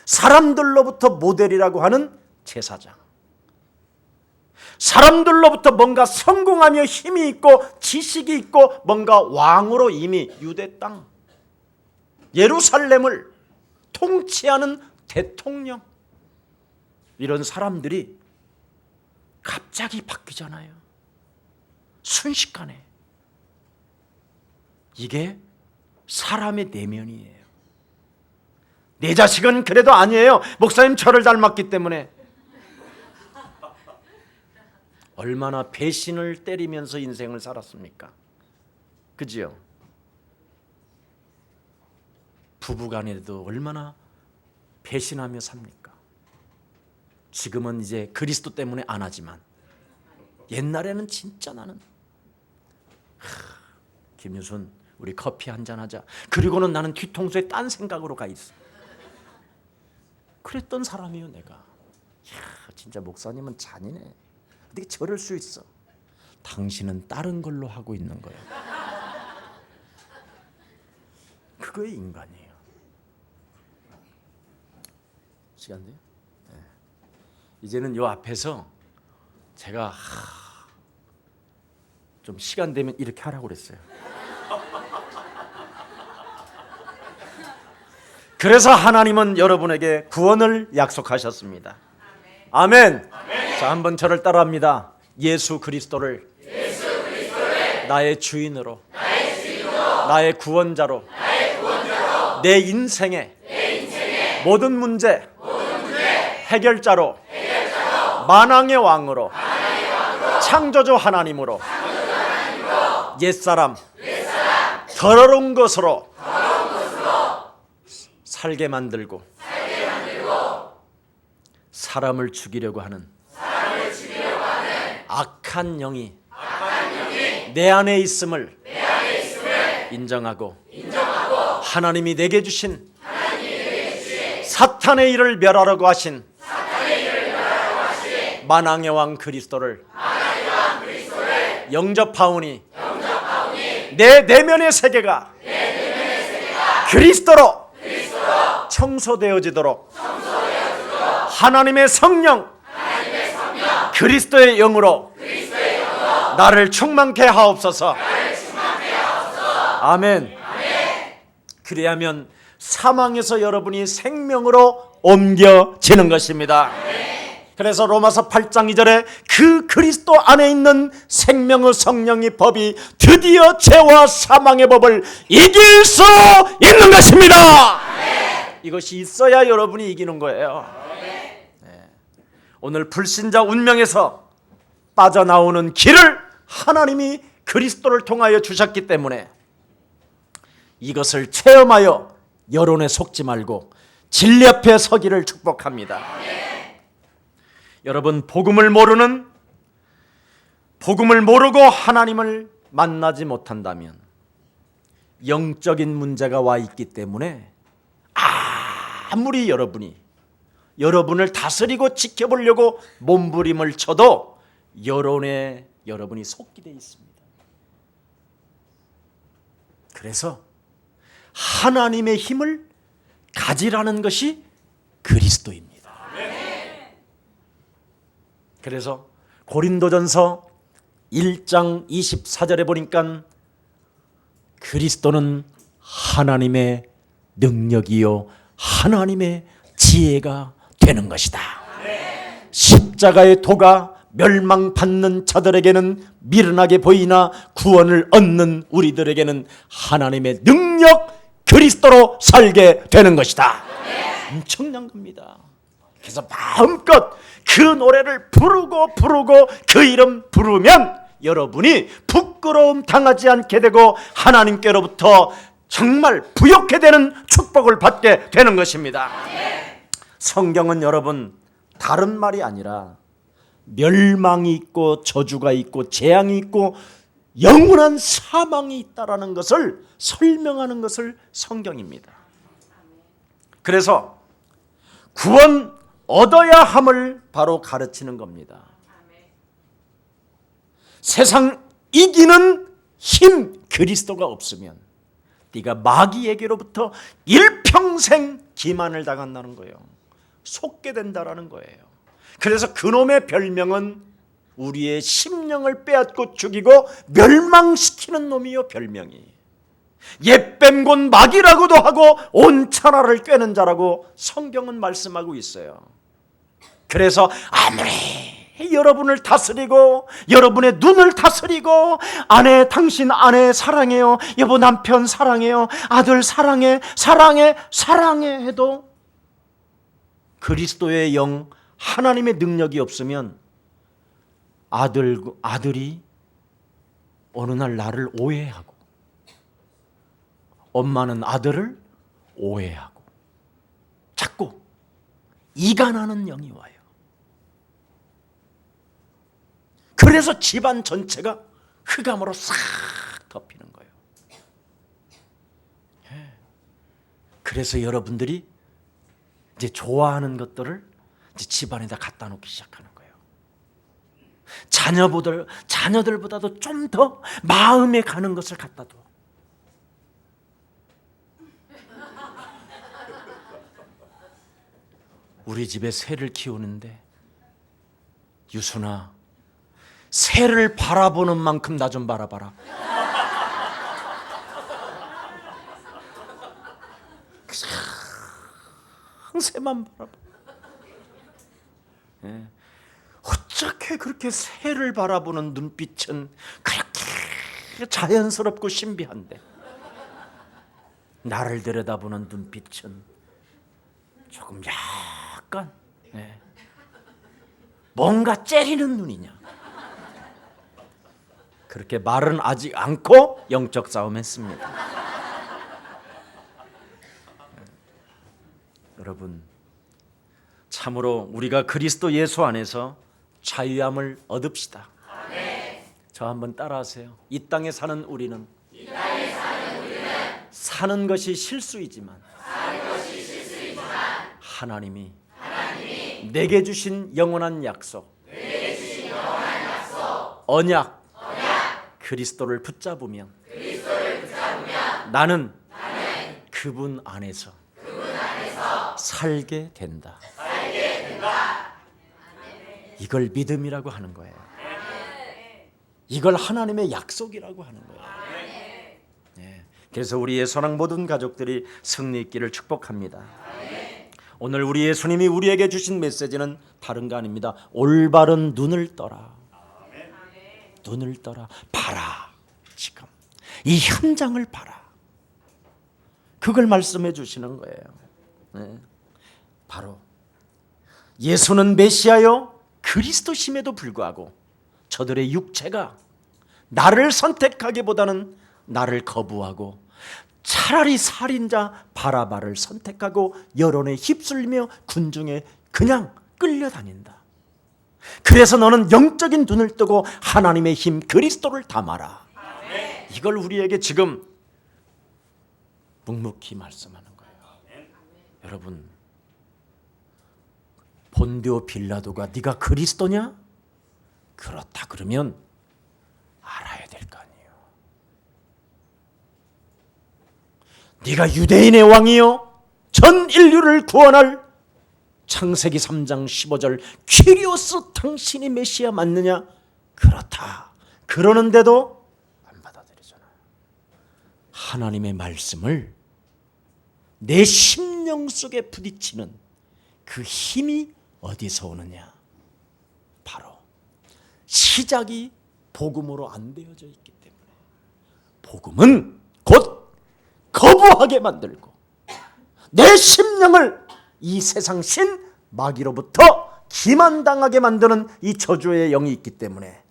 사람들로부터 모델이라고 하는 제사장, 사람들로부터 뭔가 성공하며 힘이 있고 지식이 있고 뭔가 왕으로 이미 유대 땅 예루살렘을 통치하는 대통령, 이런 사람들이 갑자기 바뀌잖아요. 순식간에. 이게 사람의 내면이에요. 내 자식은 그래도 아니에요. 목사님 저를 닮았기 때문에. 얼마나 배신을 때리면서 인생을 살았습니까? 그지요? 부부간에도 얼마나 배신하며 삽니까? 지금은 이제 그리스도 때문에 안 하지만 옛날에는 진짜 나는 김유순 우리 커피 한잔 하자. 그리고는 나는 뒤통수에 딴 생각으로 가 있어. 그랬던 사람이요 내가. 이야, 진짜 목사님은 잔인해. 어떻게 저럴 수 있어? 당신은 다른 걸로 하고 있는 거예요. 그거의 인간이에요. 시간 돼요? 네. 이제는 요 앞에서 제가 좀 시간 되면 이렇게 하라고 그랬어요. 그래서 하나님은 여러분에게 구원을 약속하셨습니다. 아멘. 자, 한번 저를 따라합니다. 예수 그리스도를 나의 주인으로, 나의 구원자로, 내 인생의 모든 문제 해결자로, 만왕의 왕으로, 창조주 하나님으로, 옛사람 더러운 것으로 살게 만들고 사람을 죽이려고 하는 악한 영이 내 안에 있음을 인정하고 하나님이 내게 주신 사탄의 일을 멸하려고 하신 만왕의 왕 그리스도를 영접하오니 내 내면의 세계가 그리스도로 청소되어지도록 하나님의 성령 그리스도의 영으로 나를 충만케 하옵소서. 아멘. 그래야면 사망에서 여러분이 생명으로 옮겨지는 것입니다. 그래서 로마서 8장 2절에 그 그리스도 안에 있는 생명의 성령의 법이 드디어 죄와 사망의 법을 이길 수 있는 것입니다. 이것이 있어야 여러분이 이기는 거예요. 네. 오늘 불신자 운명에서 빠져나오는 길을 하나님이 그리스도를 통하여 주셨기 때문에 이것을 체험하여 여론에 속지 말고 진리 앞에 서기를 축복합니다. 여러분, 복음을 모르고 하나님을 만나지 못한다면 영적인 문제가 와 있기 때문에 아무리 여러분을 다스리고 지켜보려고 몸부림을 쳐도 여론에 여러분이 속게 돼 있습니다. 그래서 하나님의 힘을 가지라는 것이 그리스도입니다. 그래서 고린도전서 1장 24절에 보니까 그리스도는 하나님의 능력이요 하나님의 지혜가 되는 것이다. 십자가의 도가 멸망받는 자들에게는 미련하게 보이나 구원을 얻는 우리들에게는 하나님의 능력 그리스도로 살게 되는 것이다. 엄청난 겁니다. 그래서 마음껏 그 노래를 부르고 그 이름 부르면 여러분이 부끄러움 당하지 않게 되고 하나님께로부터 정말 부욕해 되는 축복을 받게 되는 것입니다. 성경은 여러분 다른 말이 아니라 멸망이 있고 저주가 있고 재앙이 있고 영원한 사망이 있다라는 것을 설명하는 것을 성경입니다. 그래서 구원 얻어야 함을 바로 가르치는 겁니다. 세상 이기는 힘 그리스도가 없으면 네가 마귀에게로부터 일평생 기만을 당한다는 거예요. 속게 된다라는 거예요. 그래서 그놈의 별명은 우리의 심령을 빼앗고 죽이고 멸망시키는 놈이요 별명이. 옛뱀곤 마귀라고도 하고 온 천하를 꿰는 자라고 성경은 말씀하고 있어요. 그래서 아무리 여러분을 다스리고 여러분의 눈을 다스리고 당신 아내 사랑해요, 여보 남편 사랑해요, 아들 사랑해 해도 그리스도의 영 하나님의 능력이 없으면 아들이 어느 날 나를 오해하고 엄마는 아들을 오해하고 자꾸 이간하는 영이 와요. 그래서 집안 전체가 흑암으로 싹 덮이는 거예요. 그래서 여러분들이 이제 좋아하는 것들을 이제 집안에다 갖다 놓기 시작하는 거예요. 자녀들보다도 좀 더 마음에 가는 것을 갖다 둬. 우리 집에 새를 키우는데, 유순아, 새를 바라보는 만큼 나 좀 바라봐라. 새만 바라봐. 예. 어떻게 그렇게 새를 바라보는 눈빛은 그렇게 자연스럽고 신비한데, 나를 들여다보는 눈빛은 조금 약간 뭔가 째리는 눈이냐. 그렇게 말은 아직 않고 영적 싸움했습니다. 여러분, 참으로 우리가 그리스도 예수 안에서 자유함을 얻읍시다. 저 한번 따라하세요. 이 땅에 사는 우리는 사는 것이 실수이지만 하나님이 내게 주신 영원한 약속, 언약, 그리스도를 붙잡으면 나는 그분 안에서 살게 된다. 이걸 믿음이라고 하는 거예요. 이걸 하나님의 약속이라고 하는 거예요. 그래서 우리 예선왕 모든 가족들이 승리 있기를 축복합니다. 오늘 우리 예수님이 우리에게 주신 메시지는 다른 거 아닙니다. 올바른 눈을 떠라. 눈을 떠라. 봐라. 지금 이 현장을 봐라. 그걸 말씀해 주시는 거예요. 바로 예수는 메시아요 그리스도심에도 불구하고 저들의 육체가 나를 선택하기보다는 나를 거부하고 차라리 살인자 바라바를 선택하고 여론에 휩쓸리며 군중에 그냥 끌려다닌다. 그래서 너는 영적인 눈을 뜨고 하나님의 힘 그리스도를 담아라. 이걸 우리에게 지금 묵묵히 말씀하는 거예요. 여러분, 본디오 빌라도가 네가 그리스도냐? 그렇다 그러면 알아야 될 거 아니에요. 네가 유대인의 왕이요 전 인류를 구원할 창세기 3장 15절 퀴리오스 당신이 메시아 맞느냐? 그렇다. 그러는데도 안 받아들이잖아요. 하나님의 말씀을 내 심령 속에 부딪히는 그 힘이 어디서 오느냐? 바로 시작이 복음으로 안 되어져 있기 때문에. 복음은 곧 거부하게 만들고 내 심령을 이 세상 신 마귀로부터 기만당하게 만드는 이 저주의 영이 있기 때문에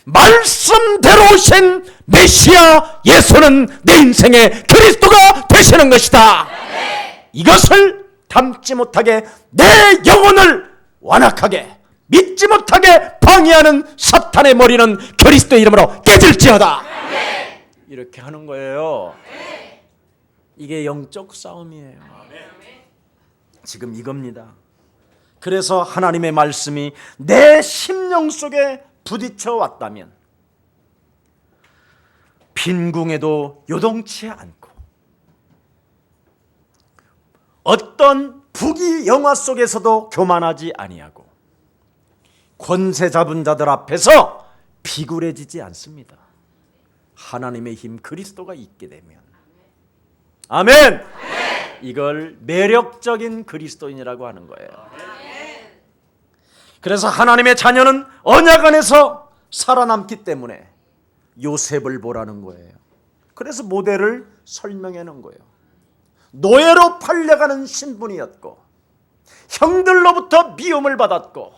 말씀대로 오신 메시아 예수는 내 인생의 그리스도가 되시는 것이다. 이것을 담지 못하게 내 영혼을 완악하게 믿지 못하게 방해하는 사탄의 머리는 그리스도의 이름으로 깨질지어다. 이렇게 하는 거예요. 이게 영적 싸움이에요. 지금 이겁니다. 그래서 하나님의 말씀이 내 심령 속에 부딪혀 왔다면 빈궁에도 요동치 않고 어떤 부귀 영화 속에서도 교만하지 아니하고 권세 잡은 자들 앞에서 비굴해지지 않습니다. 하나님의 힘 그리스도가 있게 되면. 아멘. 이걸 매력적인 그리스도인이라고 하는 거예요. 그래서 하나님의 자녀는 언약 안에서 살아남기 때문에 요셉을 보라는 거예요. 그래서 모델을 설명해 놓은 거예요. 노예로 팔려가는 신분이었고 형들로부터 미움을 받았고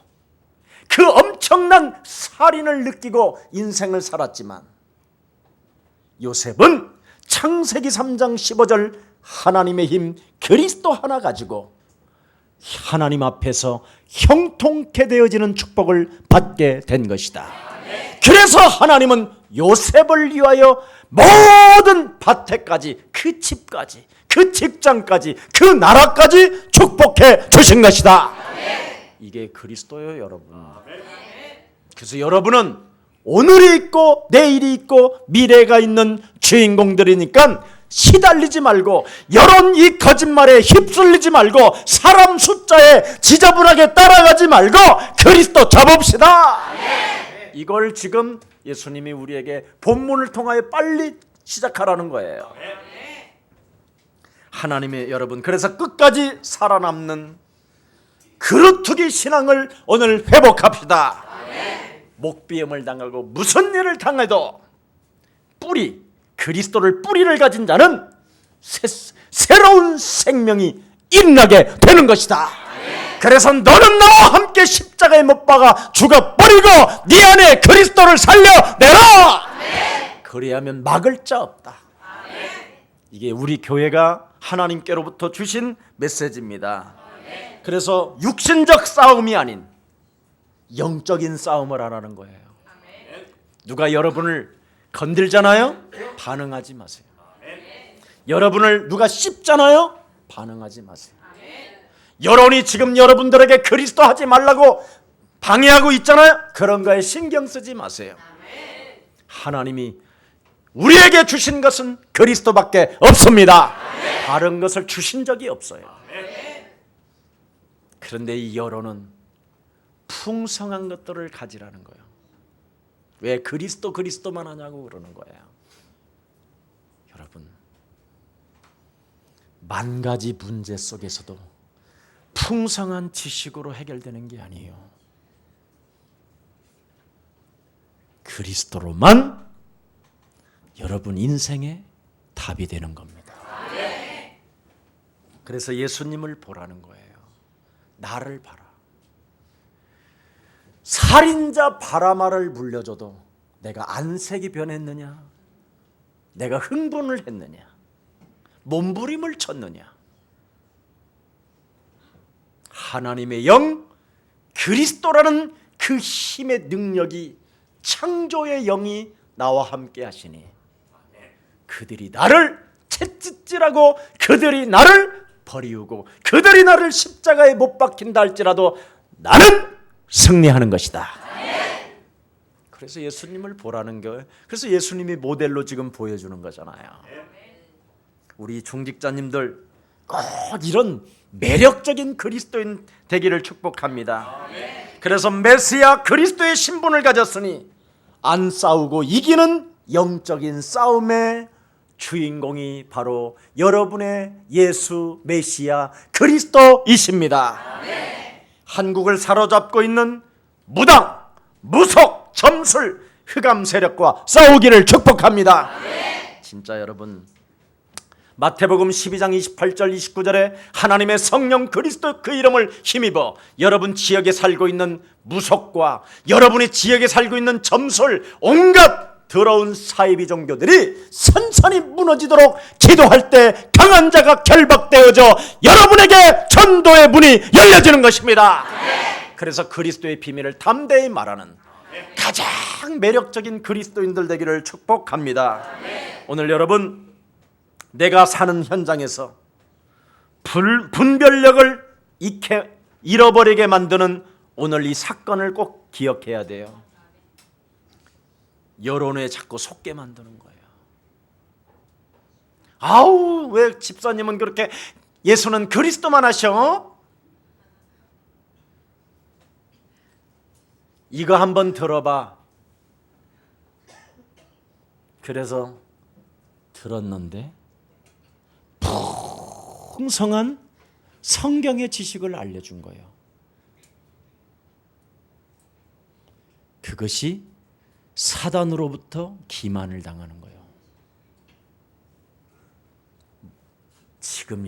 그 엄청난 살인을 느끼고 인생을 살았지만 요셉은 창세기 3장 15절 하나님의 힘 그리스도 하나 가지고 하나님 앞에서 형통케 되어지는 축복을 받게 된 것이다. 그래서 하나님은 요셉을 위하여 모든 밭에까지 그 집까지 그 직장까지, 그 나라까지 축복해 주신 것이다. 이게 그리스도예요, 여러분. 그래서 여러분은 오늘이 있고 내일이 있고 미래가 있는 주인공들이니까 시달리지 말고, 여론 이 거짓말에 휩쓸리지 말고, 사람 숫자에 지저분하게 따라가지 말고 그리스도 잡읍시다. 이걸 지금 예수님이 우리에게 본문을 통하여 빨리 시작하라는 거예요. 하나님의 여러분, 그래서 끝까지 살아남는 그루터기 신앙을 오늘 회복합시다. 목비염을 당하고 무슨 일을 당해도 뿌리, 그리스도를 뿌리를 가진 자는 새로운 생명이 일어나게 되는 것이다. 그래서 너는 나와 함께 십자가에 못 박아 죽어버리고 네 안에 그리스도를 살려내라. 그래야면 막을 자 없다. 이게 우리 교회가 하나님께로부터 주신 메시지입니다. 그래서 육신적 싸움이 아닌 영적인 싸움을 하라는 거예요. 누가 여러분을 건들잖아요? 반응하지 마세요. 여러분을 누가 씹잖아요? 반응하지 마세요. 여론이 지금 여러분들에게 그리스도 하지 말라고 방해하고 있잖아요? 그런 거에 신경 쓰지 마세요. 하나님이 우리에게 주신 것은 그리스도밖에 없습니다. 다른 것을 주신 적이 없어요. 그런데 이 여론은 풍성한 것들을 가지라는 거예요. 왜 그리스도만 하냐고 그러는 거예요. 여러분, 만 가지 문제 속에서도 풍성한 지식으로 해결되는 게 아니에요. 그리스도로만 여러분 인생의 답이 되는 겁니다. 그래서 예수님을 보라는 거예요. 나를 봐라. 살인자 바라마를 물려줘도 내가 안색이 변했느냐? 내가 흥분을 했느냐? 몸부림을 쳤느냐? 하나님의 영, 그리스도라는 그 힘의 능력이, 창조의 영이 나와 함께 하시니 그들이 나를 채찍질하고 그들이 나를 버리우고 그들이 나를 십자가에 못 박힌다 할지라도 나는 승리하는 것이다. 그래서 예수님을 보라는 거예요. 그래서 예수님이 모델로 지금 보여주는 거잖아요. 우리 중직자님들 꼭 이런 매력적인 그리스도인 되기를 축복합니다. 그래서 메시아 그리스도의 신분을 가졌으니 안 싸우고 이기는 영적인 싸움의 주인공이 바로 여러분의 예수 메시아 그리스도이십니다. 한국을 사로잡고 있는 무당, 무속, 점술, 흑암 세력과 싸우기를 축복합니다. 진짜 여러분, 마태복음 12장 28절 29절에 하나님의 성령 그리스도 그 이름을 힘입어 여러분 지역에 살고 있는 무속과 여러분의 지역에 살고 있는 점술, 온갖 더러운 사이비 종교들이 선선히 무너지도록 기도할 때 강한 자가 결박되어져 여러분에게 전도의 문이 열려지는 것입니다. 그래서 그리스도의 비밀을 담대히 말하는 가장 매력적인 그리스도인들 되기를 축복합니다. 오늘 여러분, 내가 사는 현장에서 분별력을 잃어버리게 만드는 오늘 이 사건을 꼭 기억해야 돼요. 여론에 자꾸 속게 만드는 거예요. 아우, 왜 집사님은 그렇게 예수는 그리스도만 하셔? 이거 한번 들어봐. 그래서 들었는데 풍성한 성경의 지식을 알려준 거예요. 그것이 사단으로부터 기만을 당하는 거예요. 지금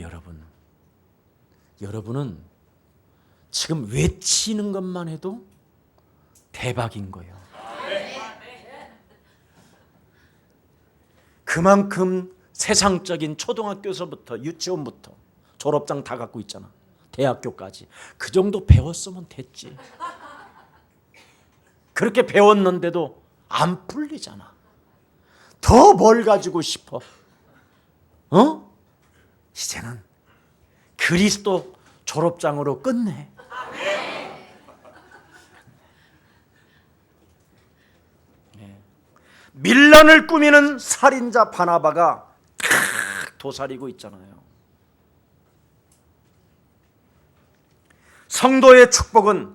여러분은 지금 외치는 것만 해도 대박인 거예요. 그만큼 세상적인 초등학교서부터 유치원부터 졸업장 다 갖고 있잖아. 대학교까지. 그 정도 배웠으면 됐지. 그렇게 배웠는데도 안 풀리잖아. 더 뭘 가지고 싶어? 이제는 그리스도 졸업장으로 끝내. 밀란을 꾸미는 살인자 바나바가 도사리고 있잖아요. 성도의 축복은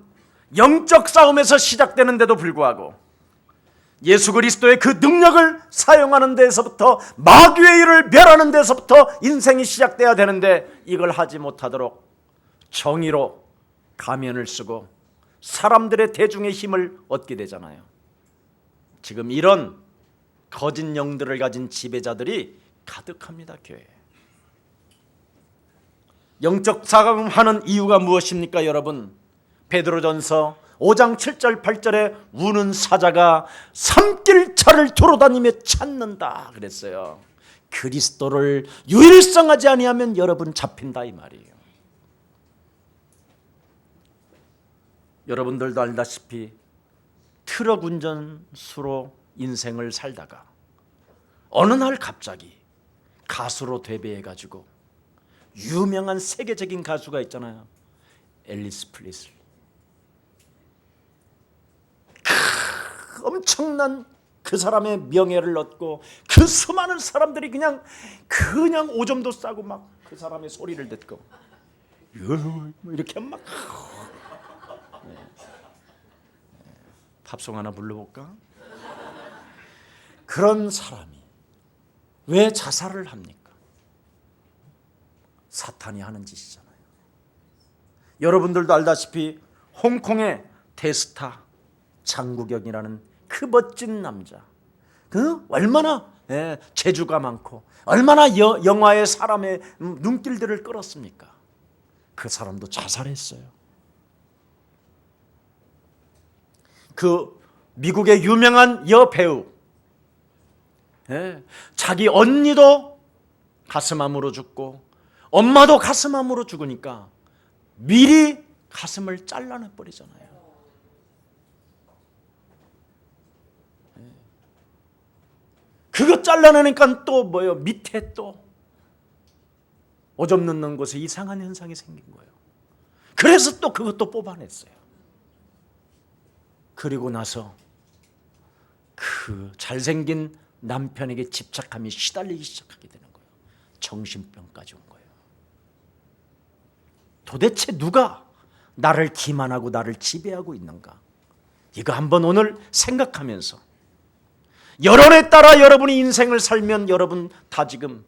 영적 싸움에서 시작되는데도 불구하고 예수 그리스도의 그 능력을 사용하는 데에서부터, 마귀의 일을 멸하는 데서부터 인생이 시작돼야 되는데, 이걸 하지 못하도록 정의로 가면을 쓰고 사람들의 대중의 힘을 얻게 되잖아요. 지금 이런 거짓 영들을 가진 지배자들이 가득합니다. 교회에. 영적 싸움하는 이유가 무엇입니까 여러분? 베드로전서 5장 7절 8절에 우는 사자가 삼길차를 돌아다니며 찾는다 그랬어요. 그리스도를 유일성하지 아니하면 여러분 잡힌다 이 말이에요. 여러분들도 알다시피 트럭 운전수로 인생을 살다가 어느 날 갑자기 가수로 데뷔해가지고 유명한 세계적인 가수가 있잖아요. 엘리스 프리슬리. 엄청난 그 사람의 명예를 얻고 그 수많은 사람들이 그냥 오줌도 싸고 막 그 사람의 소리를 듣고 이렇게 막 팝송 하나 불러볼까? 그런 사람이 왜 자살을 합니까? 사탄이 하는 짓이잖아요. 여러분들도 알다시피 홍콩의 대스타 장국영이라는 그 멋진 남자, 그 얼마나 재주가 많고 얼마나 영화의 사람의 눈길들을 끌었습니까? 그 사람도 자살했어요. 그 미국의 유명한 여배우, 자기 언니도 가슴암으로 죽고 엄마도 가슴암으로 죽으니까 미리 가슴을 잘라내 버리잖아요. 그거 잘라내니까 또 뭐예요? 밑에 또 오줌 넣는 곳에 이상한 현상이 생긴 거예요. 그래서 또 그것도 뽑아냈어요. 그리고 나서 그 잘생긴 남편에게 집착함이 시달리기 시작하게 되는 거예요. 정신병까지 온 거예요. 도대체 누가 나를 기만하고 나를 지배하고 있는가? 이거 한번 오늘 생각하면서 여론에 따라 여러분이 인생을 살면 여러분 다 지금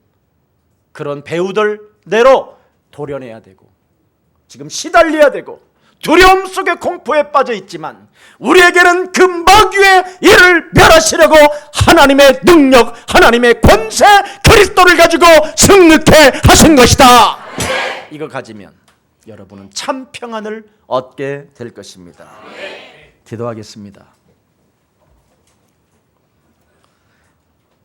그런 배우들대로 도려내야 되고 지금 시달려야 되고 두려움 속에 공포에 빠져 있지만 우리에게는 그 마귀의 일을 멸하시려고 하나님의 능력, 하나님의 권세, 그리스도를 가지고 승리케 하신 것이다. 이거 가지면 여러분은 참 평안을 얻게 될 것입니다. 기도하겠습니다.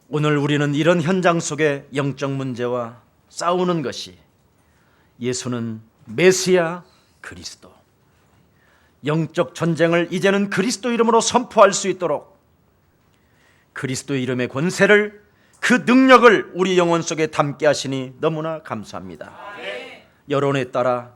오늘 우리는 이런 현장 속에 영적 문제와 싸우는 것이 예수는 메시아 그리스도, 영적 전쟁을 이제는 그리스도 이름으로 선포할 수 있도록 그리스도 이름의 권세를, 그 능력을 우리 영혼 속에 담게 하시니 너무나 감사합니다. 여론에 따라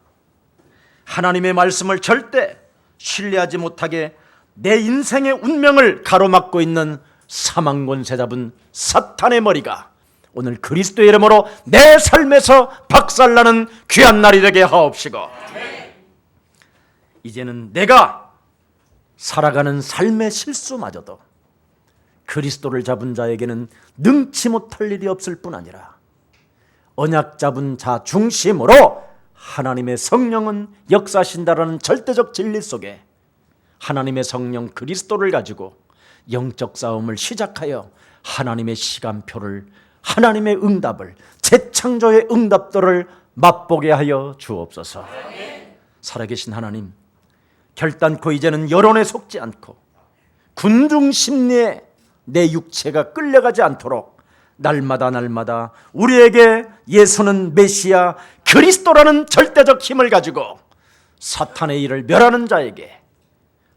하나님의 말씀을 절대 신뢰하지 못하게 내 인생의 운명을 가로막고 있는 사망 권세 잡은 사탄의 머리가 오늘 그리스도의 이름으로 내 삶에서 박살나는 귀한 날이 되게 하옵시고, 이제는 내가 살아가는 삶의 실수마저도 그리스도를 잡은 자에게는 능치 못할 일이 없을 뿐 아니라 언약 잡은 자 중심으로 하나님의 성령은 역사하신다라는 절대적 진리 속에 하나님의 성령 그리스도를 가지고 영적 싸움을 시작하여 하나님의 시간표를, 하나님의 응답을, 재창조의 응답들을 맛보게 하여 주옵소서. 살아계신 하나님, 결단코 이제는 여론에 속지 않고 군중 심리에 내 육체가 끌려가지 않도록 날마다 우리에게 예수는 메시아 그리스도라는 절대적 힘을 가지고 사탄의 일을 멸하는 자에게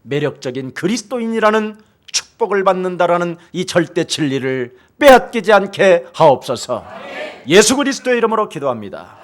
매력적인 그리스도인이라는 축복을 받는다라는 이 절대 진리를 빼앗기지 않게 하옵소서. 예수 그리스도의 이름으로 기도합니다.